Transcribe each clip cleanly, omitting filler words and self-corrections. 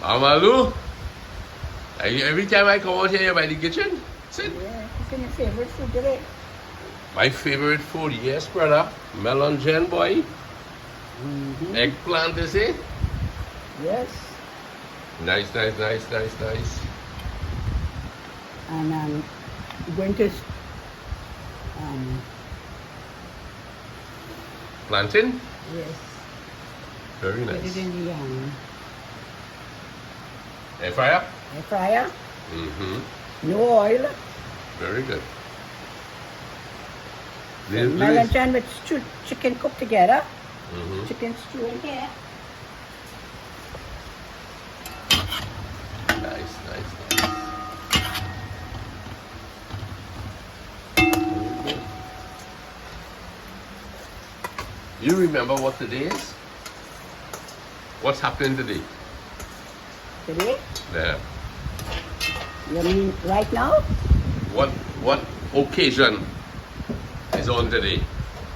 Mama Lou, every time I come out here by the kitchen, sit. Yeah, it's your favorite food today. My favorite food, yes, brother. Melon gen boy. Eggplant, is it? Yes. Nice. And we're going to um, Plantain? yes, Very put it nice. in the Air fryer? air fryer. Mm-hmm. No oil. Very good. Melon and with chicken cooked together. Mm-hmm. Chicken stew in here. Nice. You remember what today is? What's happening today? Today? Yeah. You mean right now? What occasion is on today?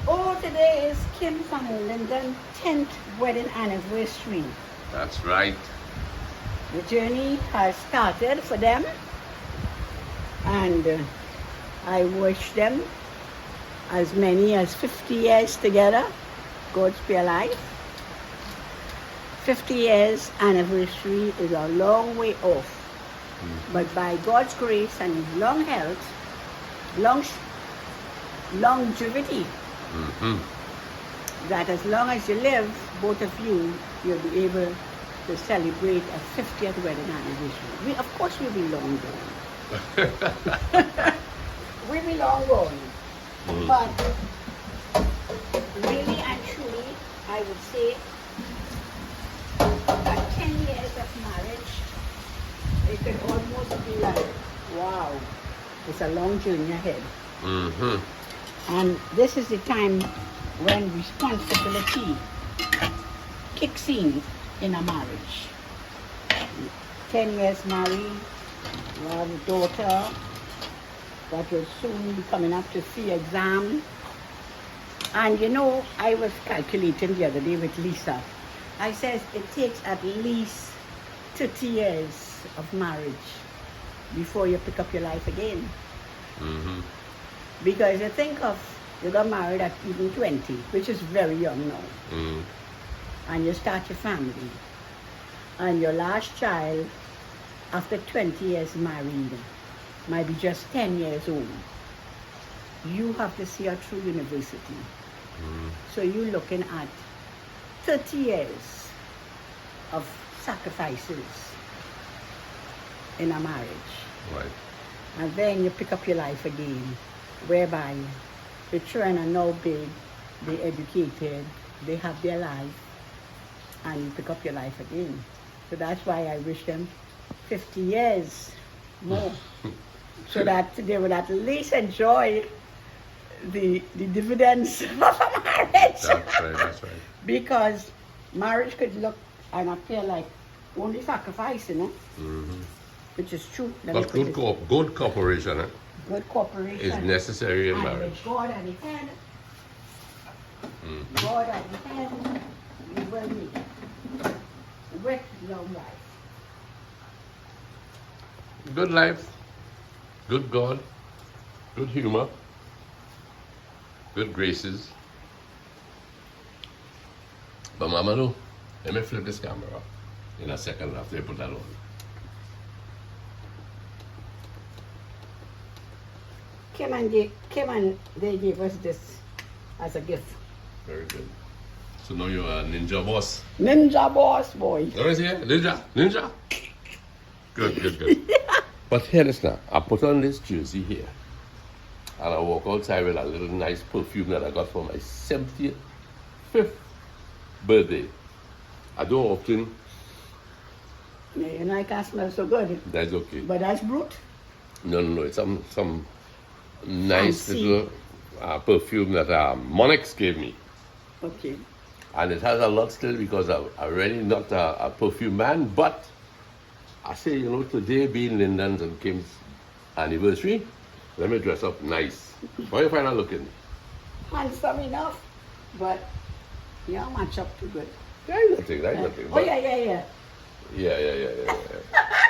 Oh, today is Kim and Lyndon 10th wedding anniversary. That's right. The journey has started for them, and I wish them as many as 50 years together. God spare life. 50 years anniversary is a long way off, but by God's grace and His long health, longevity, that as long as you live, both of you, you'll be able to celebrate a 50th wedding anniversary. Of course, we'll be long gone. We'll be long gone. But really and truly, I would say that 10 years of marriage, it could almost be like, wow, it's a long journey ahead. Mm-hmm. And this is the time when responsibility kicks in a marriage. 10 years married, you have a daughter that will soon be coming up to see exam. And you know, I was calculating the other day with Lisa. I says it takes at least 30 years of marriage before you pick up your life again. Mm-hmm. Because you think of, you got married at even 20, which is very young now. Mm. And you start your family. And your last child, after 20 years married, might be just 10 years old. You have to see her through university. So you're looking at 30 years of sacrifices in a marriage. Right. And then you pick up your life again, whereby the children are now big, they're educated, they have their life, and you pick up your life again. So that's why I wish them 50 years more, so that they would at least enjoy the dividends of a marriage. That's right. Because marriage could look and appear like only sacrifice, you know, which is true. Let me But put this. good cooperation Good cooperation is necessary in and marriage. with God at the head, God at the head, you will meet with long life. Good life, good God, good humor, good graces. But Mama Lou, let me flip this camera in a second after you put that on. Kim and they gave us this as a gift. Very good. So now you're a ninja boss. Ninja boss boy. Let me see it. Ninja. Good. But here is now. I put on this jersey here. And I walk outside with a little nice perfume that I got for my 75th birthday. I don't often. Yeah, you know I can't smell so good, That's okay. but that's brute. No. It's some nice Fancy. little perfume that Monix gave me. Okay. And it has a lot still because I'm really not a perfume man. But I say, you know, today being Lyndon's and Kim's anniversary, let me dress up nice. How you find out looking? Handsome enough, but you don't match up too good. There's nothing. Oh yeah. Yeah.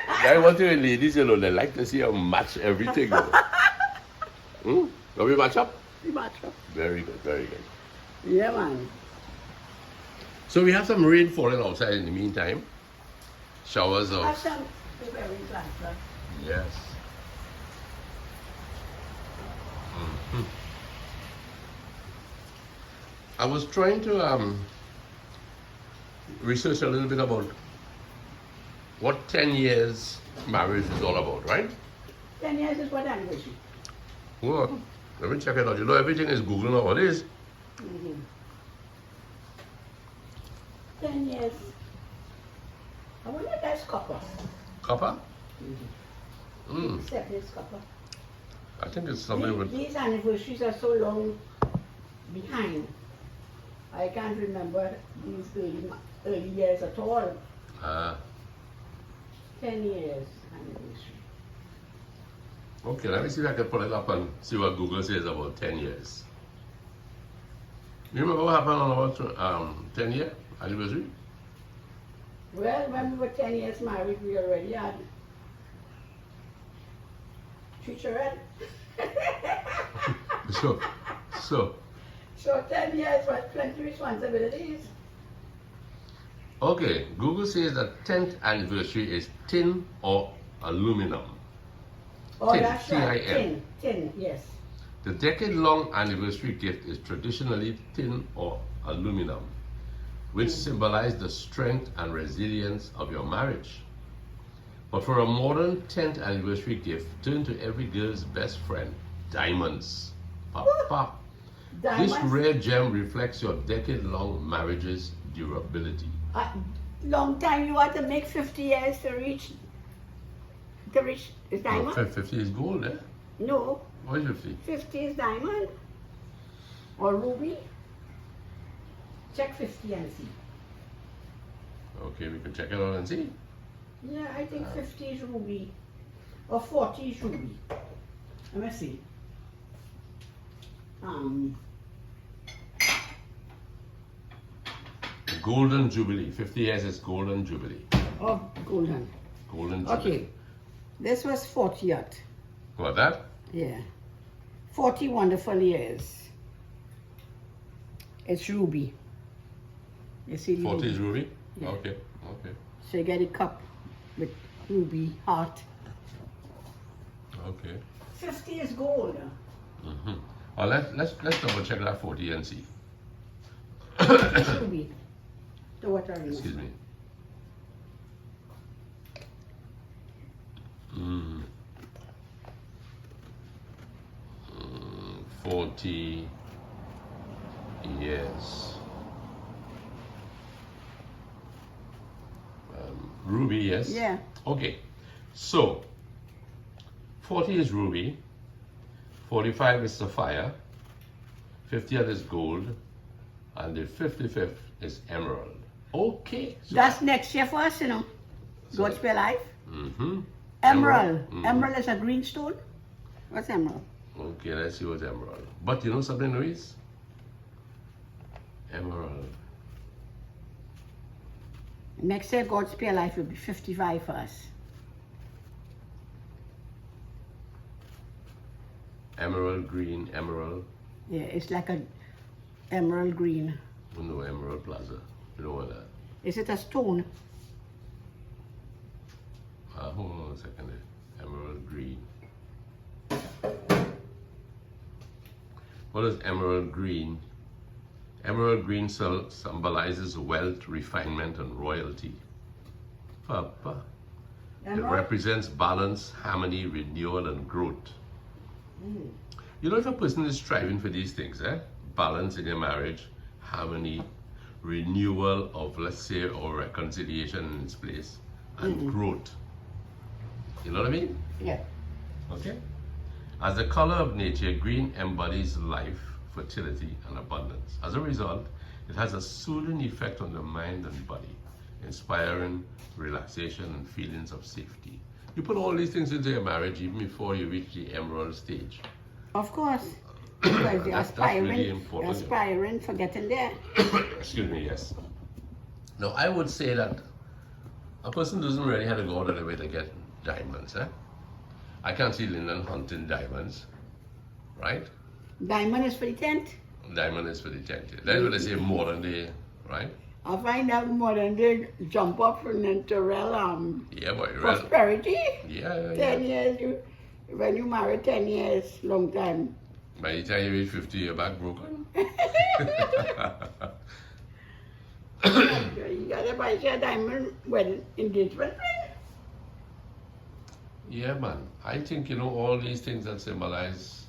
I want to ladies, you know, they like to see you match everything. You know. Can we match up? We match up. Very good, very good. Yeah, man. So we have some rain falling outside in the meantime. Showers of... Have some very glad. Yes. I was trying to research a little bit about what 10 years marriage is all about, right? 10 years is what anniversary. Well, let me check it out. You know, everything is Google nowadays. 10 years. I wonder if that's copper. Copper? Except it's copper. I think it's something with... These anniversaries are so long behind. I can't remember these early years at all. 10 years anniversary. Okay, let me see if I can pull it up and see what Google says about 10 years. You remember what happened on about 10 year anniversary? Well, when we were 10 years married, we already had 3 children. So 10 years was 20 responsibilities. Okay, Google says that 10th anniversary is tin or aluminum. Oh, Tin, that's right. Tin. Tin, yes. The decade-long anniversary gift is traditionally tin or aluminum, which symbolize the strength and resilience of your marriage. But for a modern 10th anniversary gift, turn to every girl's best friend, diamonds. Papa. Diamonds? This rare gem reflects your decade-long marriage's durability. Long time you want to make 50 years to reach is diamond? 50 is gold, eh? No. What is 50? 50 is diamond or ruby. Check 50 and see. Okay, we can check it out and see. Yeah, I think 50 is ruby or 40 is ruby. Let me see. Golden Jubilee. 50 years is Golden Jubilee. Oh, golden. Golden Jubilee. Okay. This was 40th. What, that? Yeah. 40 wonderful years. It's ruby. You see? 40 is ruby? Yeah. Okay. So you get a cup with ruby heart. Okay. 50 is gold. Well, let's double check that 40 and see. It's ruby. The water in it. Excuse me. 40 years. Ruby, yes? Yeah. Okay. So, 40 is ruby, 45 is sapphire, 50th is gold, and the 55th is emerald. Okay. So That's next year for us, you know. God's Spare Life. Mm-hmm. Emerald. Emerald is a green stone. What's emerald? Okay, let's see what's emerald. But you know something, Luis? Emerald. Next year, God's Spare Life will be 55 for us. Emerald green, emerald. Yeah, it's like a emerald green. No, Emerald Plaza. You know what that? Is it a stone? Hold on a second there. Emerald green. What is emerald green? Emerald green symbolizes wealth, refinement, and royalty. Papa. It Emerald? represents balance, harmony, renewal, and growth. You know, if a person is striving for these things, balance in your marriage, harmony, renewal of, let's say, or reconciliation in its place, and growth. You know what I mean? Yeah. Okay. As the color of nature, green embodies life, fertility, and abundance. As a result, it has a soothing effect on the mind and body, inspiring relaxation and feelings of safety. You put all these things into your marriage even before you reach the emerald stage. Of course. Because they're That's really important. aspiring for getting there. Excuse me, yes. Now, I would say that A person doesn't really have to go out of the way to get diamonds, eh? I can't see Lyndon hunting diamonds, right? Diamond is for the tent. Diamond is for the tent. That's what they say modern day, right? I find out more than they jump up from into real Yeah, boy. prosperity. Yeah. 10 years, when you marry 10 years, long time. By the time you reach 50, you're back broken. You gotta buy your diamond wedding engagement ring. Yeah, man. I think, all these things that symbolize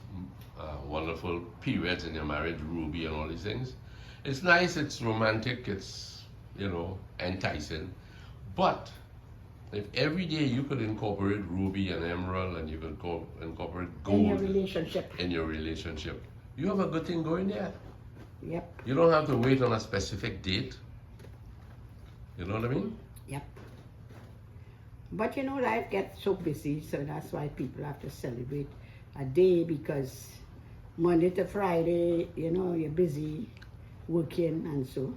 wonderful periods in your marriage, ruby and all these things. It's nice, it's romantic, it's, enticing. But if every day you could incorporate ruby and emerald and you could incorporate gold In your relationship. you have a good thing going there. Yep. You don't have to wait on a specific date. You know what I mean? Yep. But life gets so busy, so that's why people have to celebrate a day, because Monday to Friday, you're busy working and so.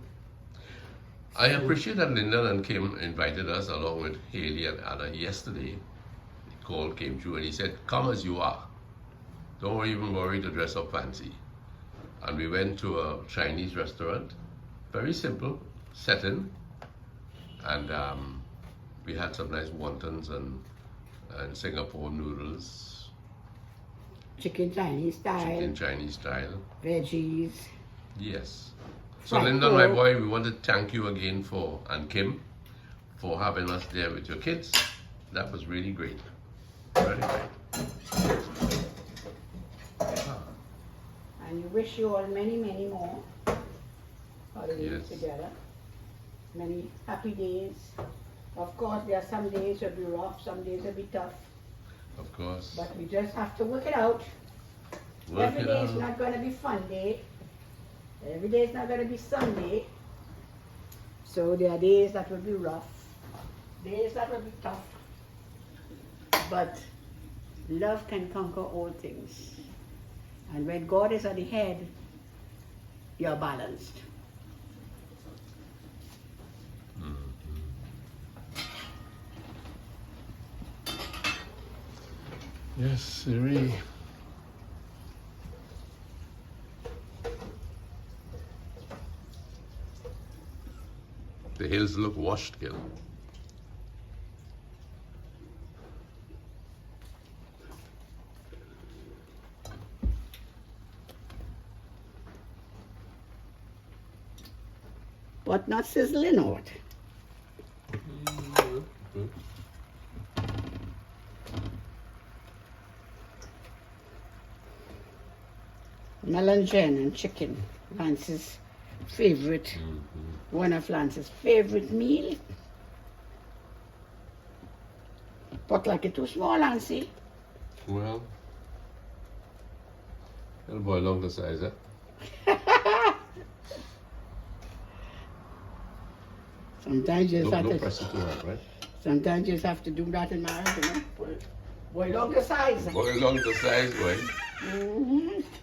I appreciate that Lyndon and Kim invited us along with Haley and Anna yesterday. The call came through and he said, come as you are. Don't even worry to dress up fancy. And we went to a Chinese restaurant, very simple setting, and we had some nice wontons and Singapore noodles. Chicken Chinese style. Veggies. Yes. So Lyndon, my boy, we want to thank you again and Kim, for having us there with your kids. That was really great. Very great. And we wish you all many, many more holidays together. Many happy days. Of course, there are some days will be rough, some days will be tough. Of course. But we just have to work it out. Every day is not going to be fun day. Every day is not going to be Sunday. So there are days that will be rough, days that will be tough. But love can conquer all things. And when God is at the head, you're balanced. Yes, Siri. The hills look washed, Gil. But not sizzling out. Melon and chicken, Lance's favorite, one of Lance's favorite meal. But like it too small, Lancey. Well, it'll boil along the size, eh? Sometimes you just have Don't press it too hard, right? Sometimes you just have to do that in marriage, Boil along the size. Boil along the size, right?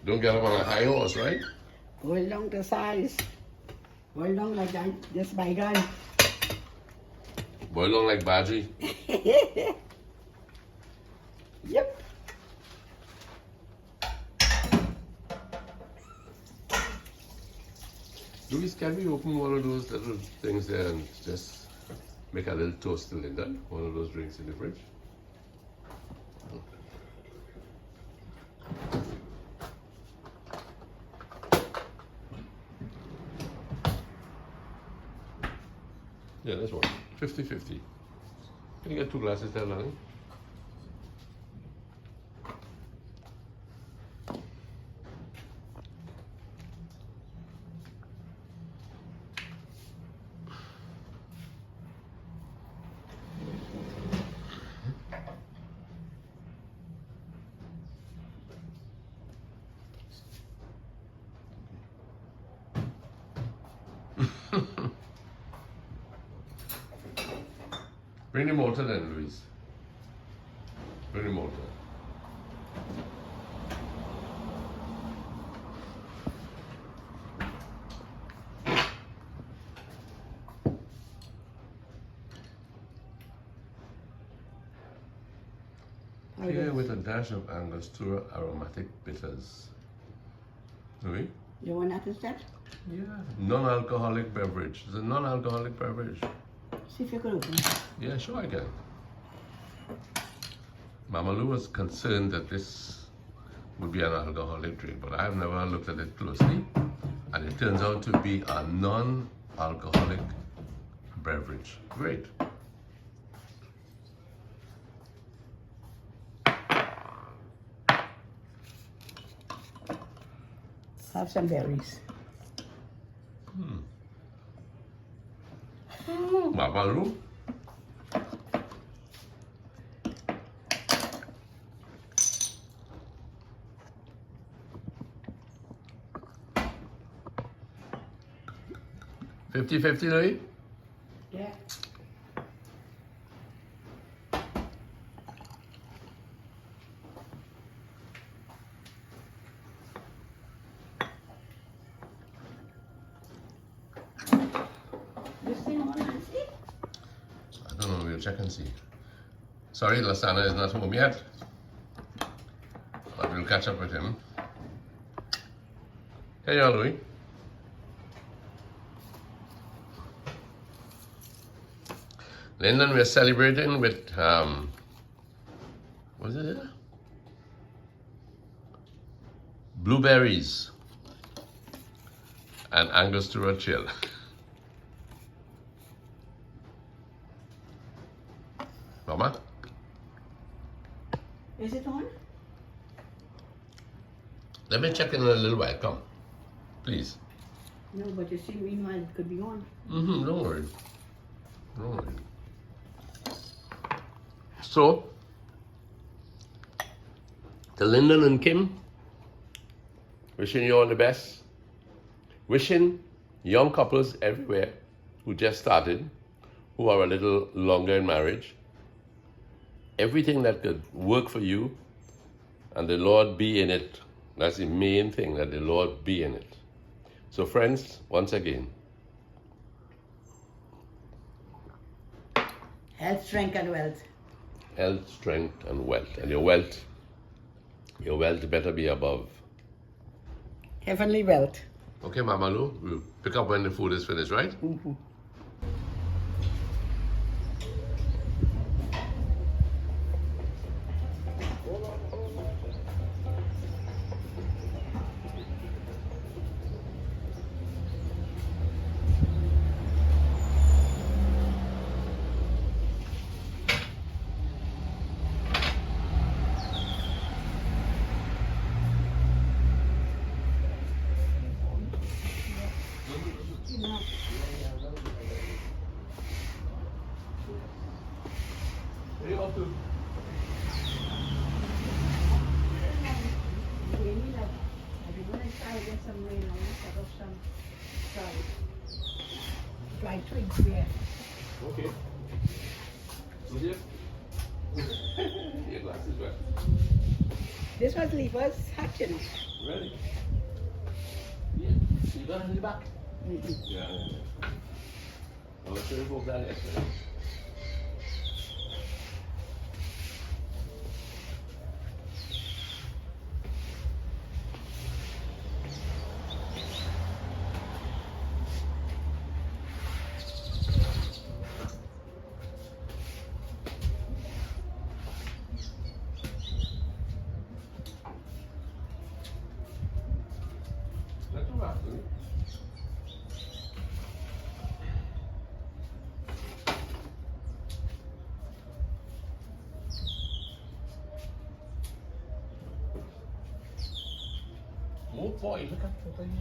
Don't get up on a high horse, right? Boil along the size. Boil along like that, just by gun. Boil along like Baji. Yep. Louise, can we open one of those little things there and just make a little toast to Lyndon? One of those drinks in the fridge? Yeah, this one. 50-50. Can you get 2 glasses there, Lonnie? Bring the motor then, Louise. Bring the motor. Here with a dash of Angostura aromatic bitters. Oui? You want that instead? Yeah. Non-alcoholic beverage. It's a non-alcoholic beverage. See if you could open it. Yeah, sure I can. Mama Lou was concerned that this would be an alcoholic drink, but I've never looked at it closely, and it turns out to be a non-alcoholic beverage. Great. Have some berries. Mama Lou. $50-50, Louis? Yeah. This thing on, Nancy? I don't know, we'll check and see. Sorry, Lasana is not home yet, but we'll catch up with him. Here you are, Louis. Lyndon, we're celebrating with, what is it? Blueberries and Angostura chill. Mama? Is it on? Let me check in a little while. Come, please. No, but you see, meanwhile, it could be on. Don't worry. Don't worry. So, to Lyndon and Kim, wishing you all the best. Wishing young couples everywhere who just started, who are a little longer in marriage, everything that could work for you, and the Lord be in it. That's the main thing, that the Lord be in it. So friends, once again, Health, strength, and wealth. health, strength, and wealth. And your wealth better be above. Heavenly wealth. Okay, Mama Lou, we'll pick up when the food is finished, right? Dry twigs there. Okay. Your glasses wet. This was Lever's hatching. Ready? Yeah. You got it in the back? Yeah. I was sure about that yesterday. That's all right, Louis. Oh boy, look at over here.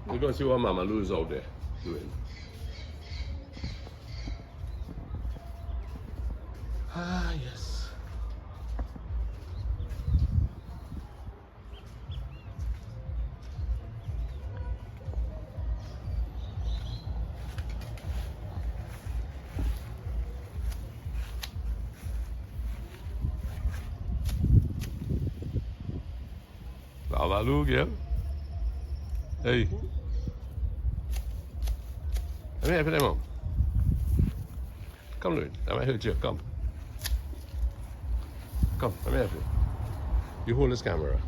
We're going to see what Mama Lou's out there doing. Ah, yes. Hallelujah, girl. Hey. Come here for them, Mom. Come, Louis. I might hurt you. Come. Come, let me help you. You hold this camera.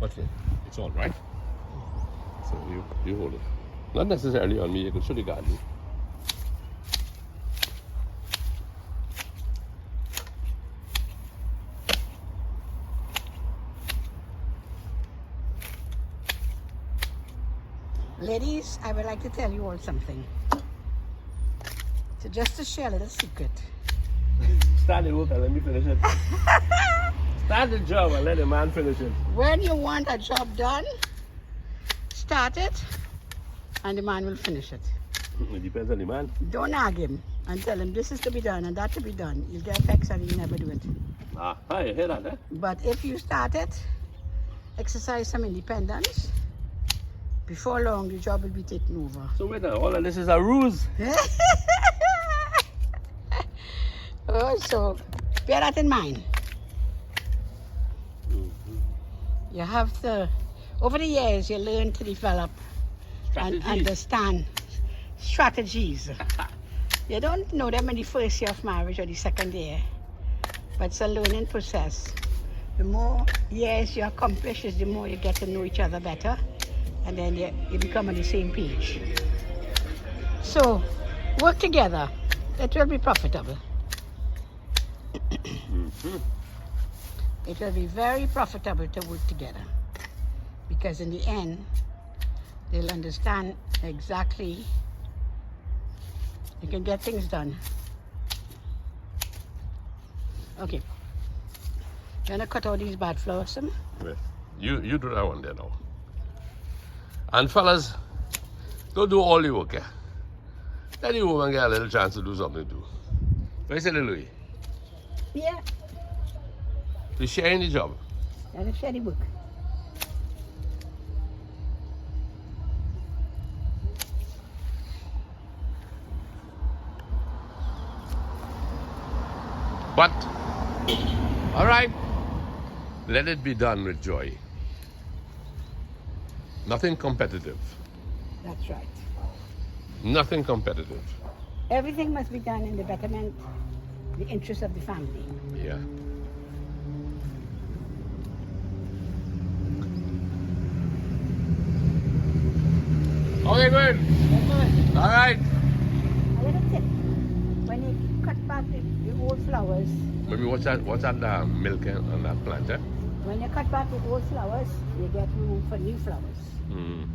Watch me. It's on, right? So you hold it. Not necessarily on me. You can show the garden. Ladies, I would like to tell you all something. So just to share a little secret. Start the work and let me finish it. Start the job and let the man finish it. When you want a job done, start it and the man will finish it. It depends on the man. Don't argue him and tell him this is to be done and that to be done. You'll get vexed and you never do it. Ah, you hear that, eh? But if you start it, exercise some independence, before long the job will be taken over. So wait now, all of this is a ruse. Oh, so bear that in mind. You have to, over the years, you learn to develop and understand strategies. You don't know them in the first year of marriage or the second year, but it's a learning process. The more years you accomplish, is the more you get to know each other better, and then you become on the same page. So, work together. It will be profitable. It will be very profitable to work together, because in the end, they'll understand exactly. You can get things done. Okay. You're gonna cut all these bad flowers, some? Wait. You do that one there now. And fellas, don't do all the work, yeah? Let the woman get a little chance to do something too. What you say, Louis? Yeah. We're sharing the job. And a shady book. But, all right, let it be done with joy. Nothing competitive. That's right. Nothing competitive. Everything must be done in the betterment, the interest of the family. Yeah. Okay, good. All right. A little tip. When you cut back the old flowers, Maybe what's that milk on that plant, eh? when you cut back the old flowers, you get room for new flowers. Mm.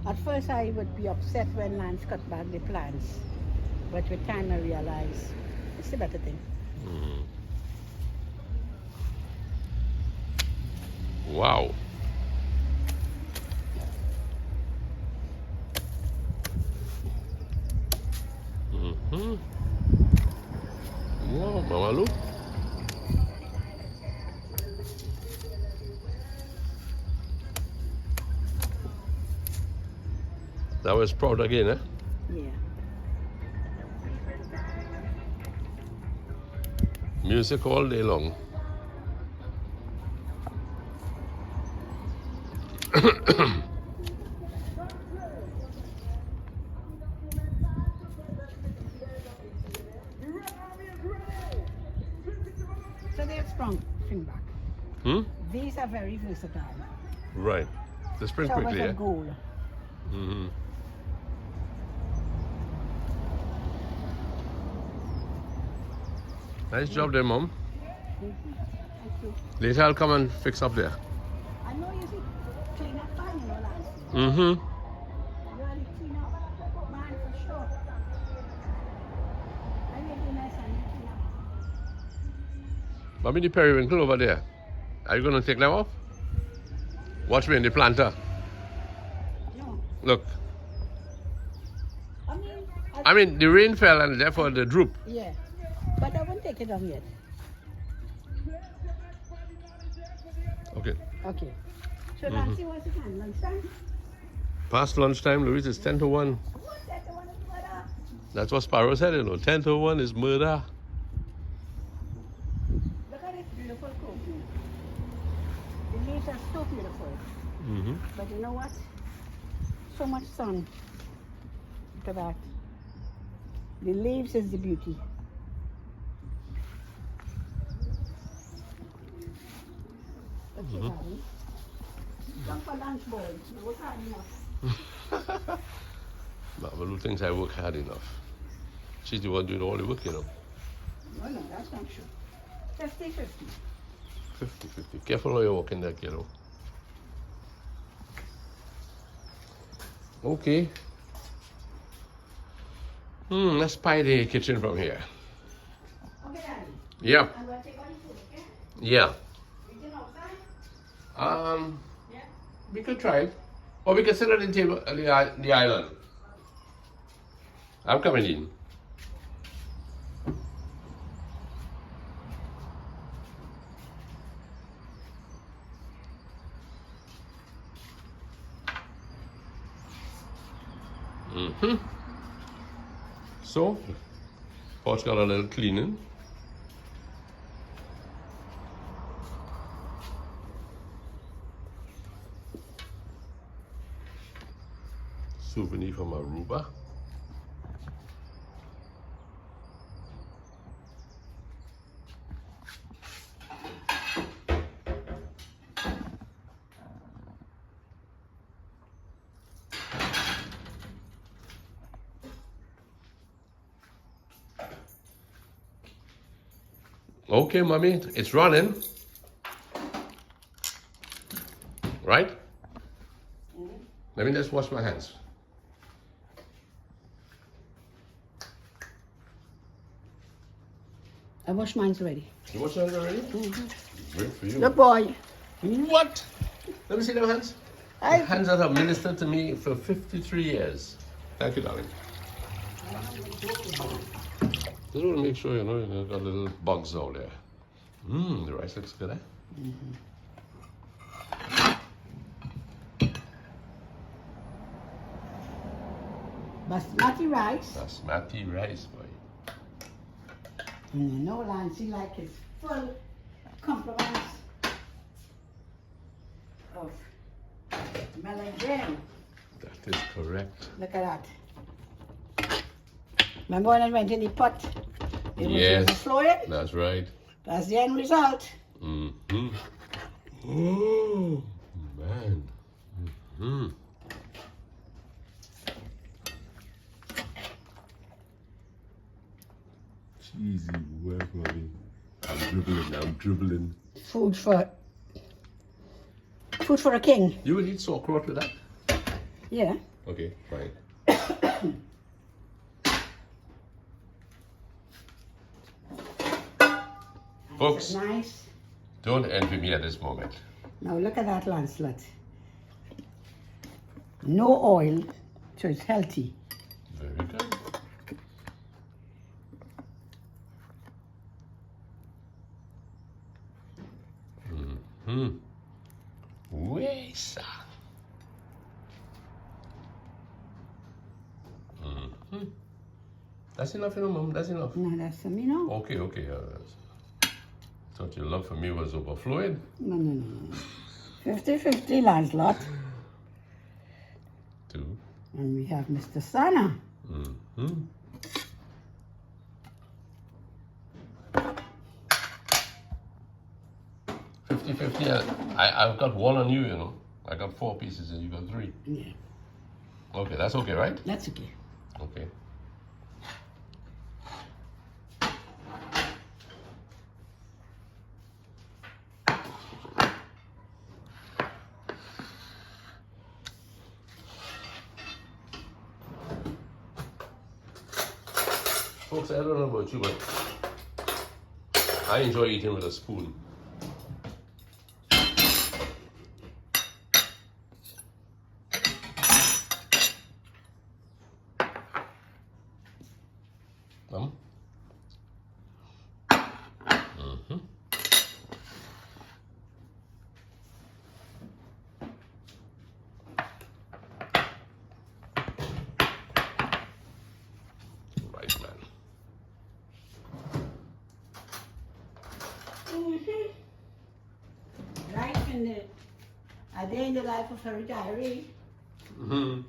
At first I would be upset when lands cut back the plants, but with time I realize it's a better thing. Mm. Wow. Mm-hmm. Wow, Mama Lou. That was proud again, eh? Yeah. Music all day long. So they're strong back. Hmm? These are very versatile. Right. They spring So quickly, was eh? a goal. Mm-hmm. Nice job there, Mom. Thank you. Later I'll come and fix up there. I know you see clean up fine, you know, last year. Mm-hmm. You are the clean up man for sure. I make you nice and you clean up. Mommy, the periwinkle over there. Are you going to take them off? Watch me in the planter. No. Look. I I mean, the rain fell and therefore the droop. yeah. But I won't take it off yet. Okay. Okay. So Nancy, what's the time? Lunchtime? Past lunchtime, Louise, it's 10 to 1. What? That's the one is murder. That's what Sparrow said, you know. 10 to 1 is murder. Look at this beautiful coffee. The leaves are so beautiful. Mm-hmm. But you know what? So much sun. Look at that. The leaves is the beauty. What's your having? Come for lunch, boy. You work hard enough. No, but who thinks I work hard enough? She's the one doing all the work, you know. No, that's not true. 50-50. 50-50. Careful how you're walking there, kiddo. Okay. Let's spy the kitchen from here. Okay, Daddy. Yeah. I'm going to take all the food, okay? Yeah. Eating outside? Yeah. We could try it. Or we could sit at the table at the island. I'm coming in. So, porch got a little cleaning. Souvenir from Aruba. Okay, mommy, it's running. Right? Let me just wash my hands. I washed mine already. You washed your hands already? Great for you. Good boy. What? Let me see them hands. I- The hands that have ministered to me for 53 years. Thank you, darling. Just want to make sure, you got little bugs out there. The rice looks good, eh? Basmati rice. Basmati rice, boy. And you know, Lancy like it's full compliments of melon jam. That is correct. Look at that. Remember when I went in the pot? It was Yes. overflowing? That's right. That's the end result. Mm-hmm. Oh, man. Mm-hmm. Cheesy work, mommy. I'm dribbling. Food for a king. You will eat sauerkraut with that? Yeah. Okay, fine. Folks, Nice. don't envy me at this moment. Now look at that, Lancelot. No oil, so it's healthy. Very good. Wesa. That's enough, Mom. That's enough. No, that's me now. Okay. Thought your love for me was overflowing. No. 50-50, Lancelot. 2. And we have Mr. Sana. 50-50. I've got one on you, I got 4 pieces and you got 3. Yeah, Okay, that's okay, right? that's okay. Okay. Folks, I don't know about you, but I enjoy eating with a spoon. Right, man. Right in the A day in the life of a retiree. Mm-hmm.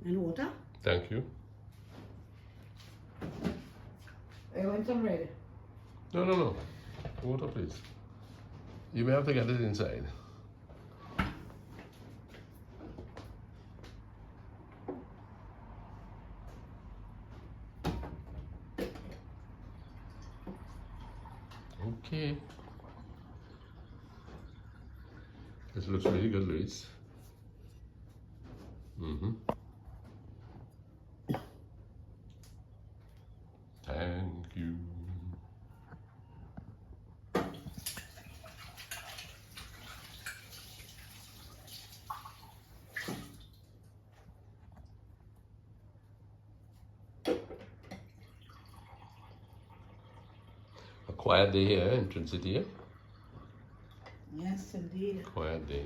And water. Thank you. I want some red. No. Water, please. You may have to get it inside. Okay. This looks really good, Luis. Mm-hmm. Thank you. A quiet day here in Trinity. Yes, indeed. Quiet day.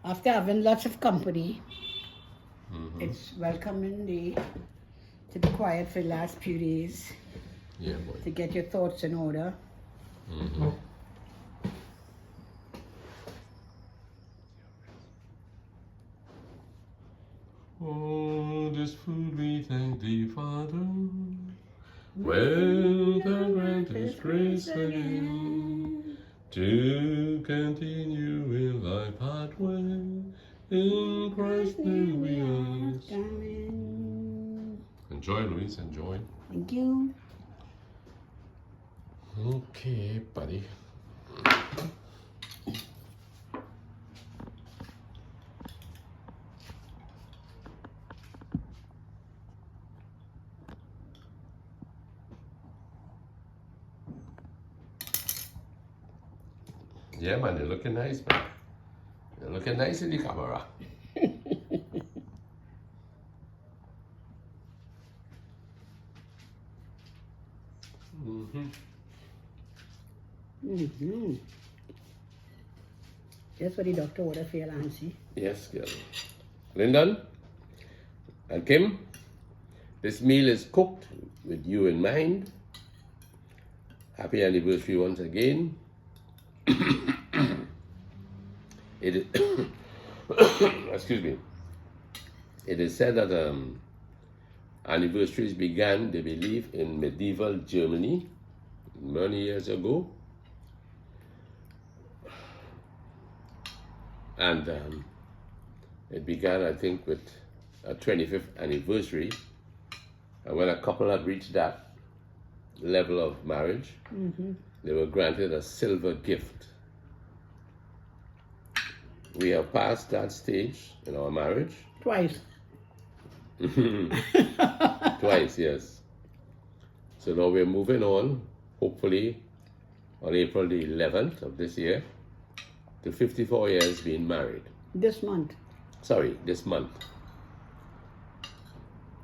After having lots of company, Mm-hmm. it's welcoming day to be quiet for the last few days Yeah, boy. to get your thoughts in order. Mm-hmm. Oh, this food we thank thee, Father. Well, thou grant us grace again to continue in thy pathway. In Christ's name we ask. Amen. Enjoy, Luis, enjoy. Thank you. Okay, buddy. Yeah, man, you're looking nice, man. You're looking nice in the camera. Mm-hmm. Mm-hmm. That's what the doctor ordered for your Nancy. Yes, girl. Lyndon and Kim, this meal is cooked with you in mind. Happy anniversary once again. It is excuse me. It is said that anniversaries began, they believe, in medieval Germany many years ago. And it began, I think, with a 25th anniversary. And when a couple had reached that level of marriage, they were granted a silver gift. We have passed that stage in our marriage. Twice. Twice, yes. So now we're moving on, hopefully on April the 11th of this year, to 54 years being married. This month. Sorry, this month.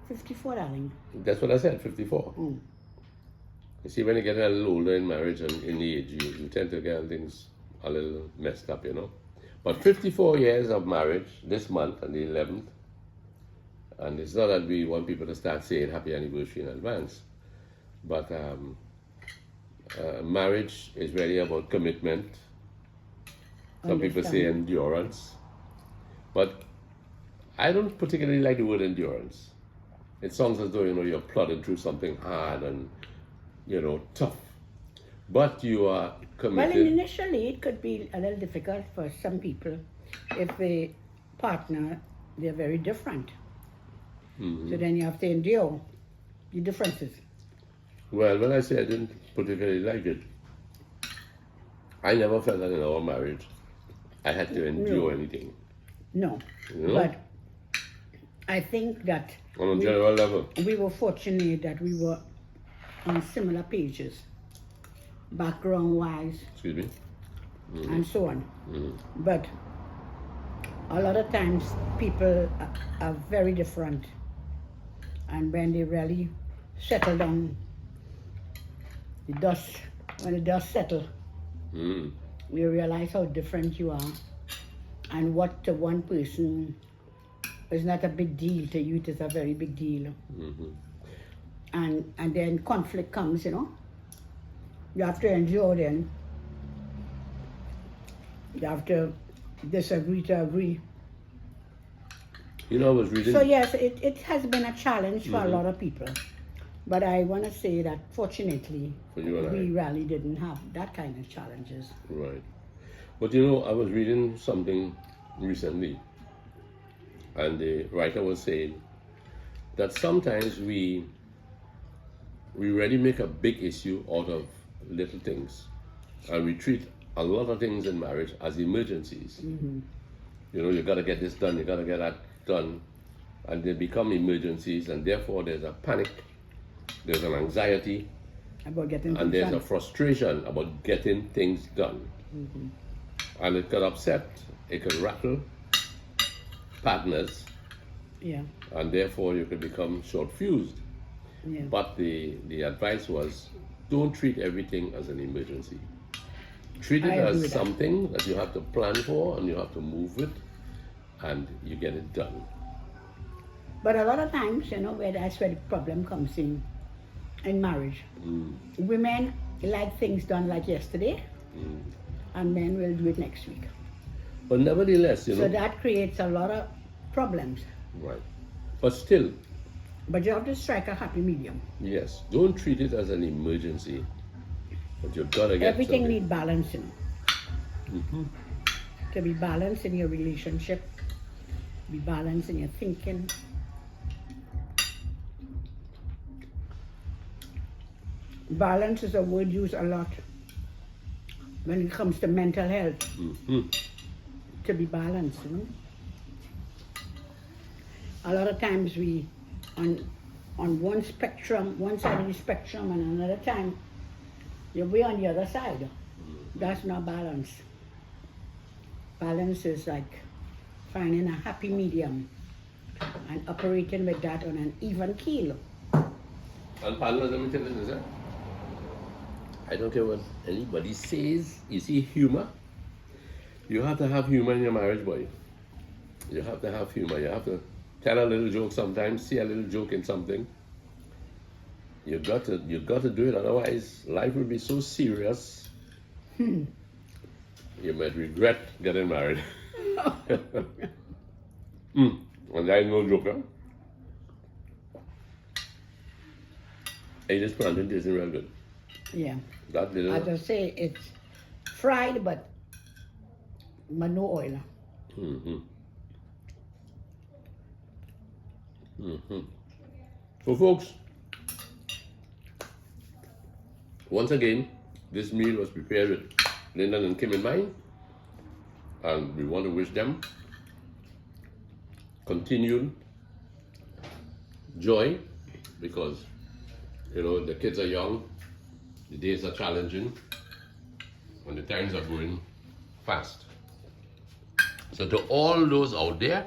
54, darling. That's what I said, 54. Mm. You see, when you get a little older in marriage and in age, you tend to get things a little messed up, you know. But 54 years of marriage this month on the 11th, and it's not that we want people to start saying happy anniversary in advance, but marriage is really about commitment. Some people say endurance, but I don't particularly like the word endurance. It sounds as though, you know, you're plodding through something hard and, you know, tough. But you are committed. Well, initially it could be a little difficult for some people if the partner, they're very different. Mm-hmm. So then you have to endure the differences. Well, when I say I didn't particularly like it, I never felt that in our marriage I had to endure anything. No. You know? But I think that On a general level. we were fortunate that we were on similar pages, background-wise, Excuse me. and so on. Mm-hmm. But a lot of times people are very different, and when they really settle down, when the dust settles, Mm-hmm. you realize how different you are, And what to one person is not a big deal, to you it is a very big deal. Mm-hmm. And then conflict comes, you know. You have to endure then. You have to disagree to agree. You know, I was reading. So yes, it has been a challenge for a lot of people. But I want to say that fortunately, For you and we really didn't have that kind of challenges. Right. But you know, I was reading something recently, and the writer was saying that sometimes we really make a big issue out of little things, and we treat a lot of things in marriage as emergencies. You know, you got to get this done, you got to get that done, and they become emergencies, and therefore there's a panic, there's an anxiety, About getting and things there's done. a frustration about getting things done. And it could upset, it could rattle partners, Yeah, and therefore you could become short-fused. yeah. But the advice was, don't treat everything as an emergency. Treat it I agree as with that. something that you have to plan for and you have to move with, and you get it done. But a lot of times, you know, that's where the problem comes in marriage. Women like things done like yesterday, and men will do it next week. But nevertheless, you know, So that creates a lot of problems. right. But still, But you have to strike a happy medium. yes, don't treat it as an emergency. But you've got to get Everything something. needs balance, you know. To be balanced in your relationship, be balanced in your thinking. Balance is a word used a lot when it comes to mental health. To be balanced, you know. A lot of times we on one spectrum, one side of the spectrum, and another time you'll be on the other side. That's not balance. Balance is like finding a happy medium and operating with that on an even keel. And partners, let me tell you this, eh? I don't care what anybody says. You see, humor. You have to have humor in your marriage, boy. You have to have humor. You have to tell a little joke sometimes, see a little joke in something. You got to do it, otherwise life will be so serious. You might regret getting married. And I no joker. Hey, this plantain tasting real good. Yeah. That little. As I say, it's fried but no oil. So, folks, once again, this meal was prepared with Lyndon and Kim in mind, and we want to wish them continued joy, because you know the kids are young, the days are challenging, and the times are going fast. So to all those out there,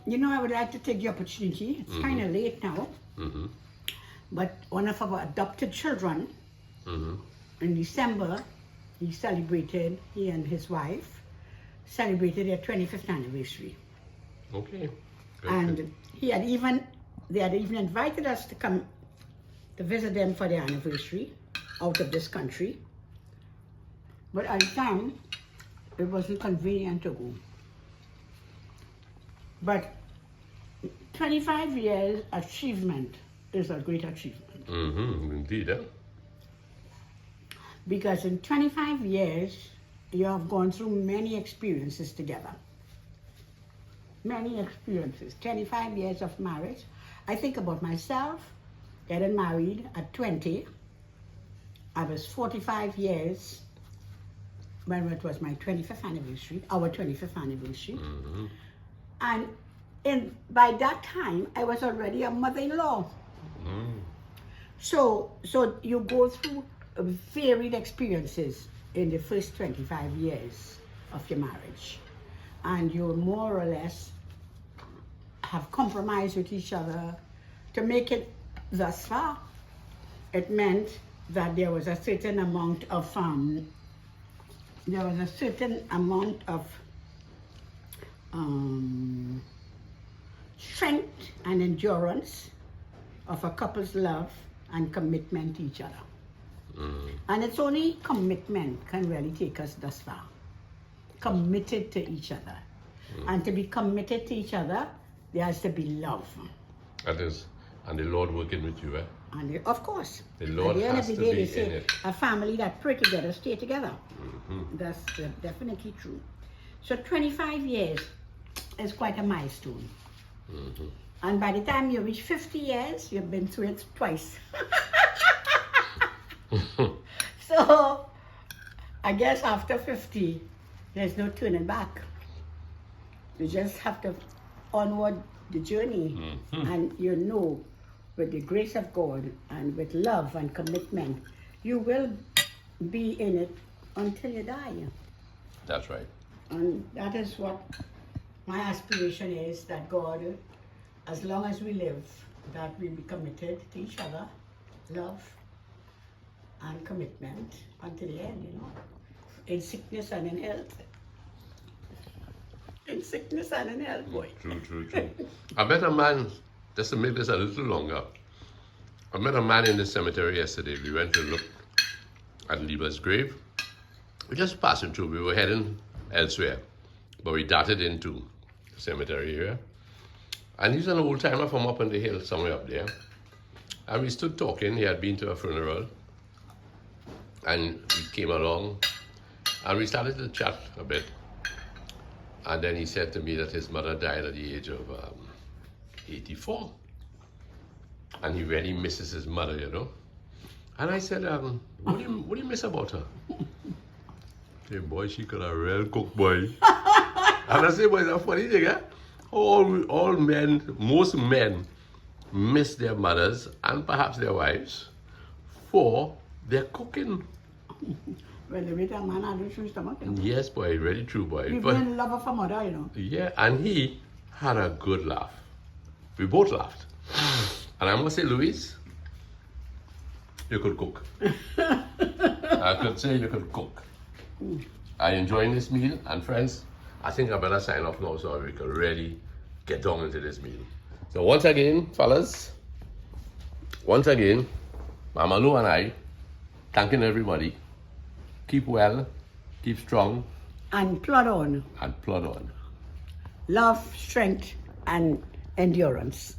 You know, I would like to take the opportunity. It's kind of late now. But one of our adopted children, in December, he and his wife celebrated their 25th anniversary. okay, And they had even invited us to come to visit them for their anniversary out of this country. But at the time, it wasn't convenient to go. But 25 years achievement is a great achievement. indeed, eh? Because in 25 years, you have gone through many experiences together. Many experiences. 25 years of marriage. I think about myself, getting married at 20. I was 45 years when it was my 25th anniversary, our 25th anniversary. And by that time, I was already a mother-in-law. So you go through varied experiences in the first 25 years of your marriage. And you more or less have compromised with each other to make it thus far. It meant that there was a certain amount of strength and endurance of a couple's love and commitment to each other. And it's only commitment can really take us thus far. Committed to each other. And to be committed to each other, there has to be love. That is, and the Lord working with you, eh? And of course, The Lord at the end has of the to day, be they say in it. a family that pray together, stay together. That's definitely true. So 25 years is quite a milestone. And by the time you reach 50 years, you've been through it twice. So I guess after 50, there's no turning back. You just have to onward the journey. And you know, with the grace of God and with love and commitment, you will be in it until you die. That's right. And that is what my aspiration is, that God, as long as we live, that we be committed to each other, love and commitment until the end, you know, in sickness and in health. In sickness and in health, boy. True. I met a man, just to make this a little longer, I met a man in the cemetery yesterday. We went to look at Lieber's grave. We just passing through. We were heading elsewhere, but we darted into the cemetery here. And he's an old timer from up on the hill, somewhere up there. And we stood talking. He had been to a funeral. And we came along and we started to chat a bit. And then he said to me that his mother died at the age of 84. And he really misses his mother, you know. And I said, what do you miss about her? Hey, boy, she could have real cook, boy. And I said, boy, that's a funny thing, eh? All men, most men miss their mothers and perhaps their wives for their cooking. Well, the way that man had a true stomach, you know. Yes, boy, really true, boy. We've been in love of a mother, you know. Yeah, and he had a good laugh. We both laughed. And I must say, Louise, you could cook. I could say you could cook. I enjoying this meal, and friends, I think I better sign off now so we can really get down into this meal. So once again, fellas, Mama Lou and I, thanking everybody. Keep well, keep strong, And plod on. and plod on. Love, strength, and endurance.